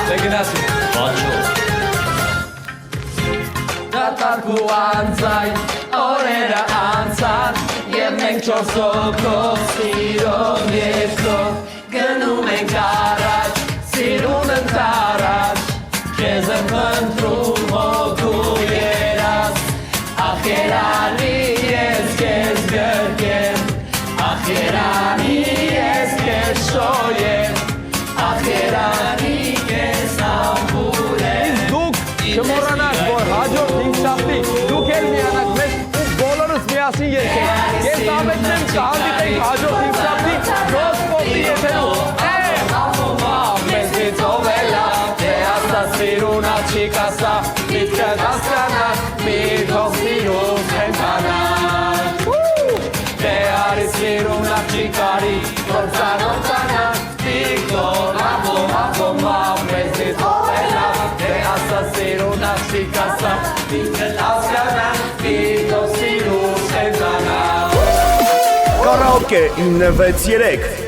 Դեգնասի Բաչո Դատարկու անձայն օրերը անցան Եվ մենք չորս հոգով սիրով երկով Գնում ենք առաջ, սիրուն ընթառաջ Քեզ եմ խնդրում հոգու երաս Ախ երանի ես քեզ գրկեմ Ախ երանի ես քեզ շոյեմ Ախ երանի քեզ ամբուրեմ Դուք չմոռանաք, որ հաջորդ 5 շաբթի դուք էլ միանաք մեզ ու բոլորս միասին երգենք։ Ես ամենքներս կհանդիպենք հաջորդ 5 շաբթի Գոսպոտի եթերում։ Մեզից ով է լավ, թե աստած սիրուն աչիկ ասա Միտքը դասկանա, մի թող սիրուն կենտանա Թե արի սիրուն աչիկ արի, որ ծանոթանա Տիկտոր, ամոմ, մեզից ով է լավ Թե աստած սիրուն աչիկ ասա Միտքը դասկանա, մի թող սիրուն կենտանա Կարաոկե 963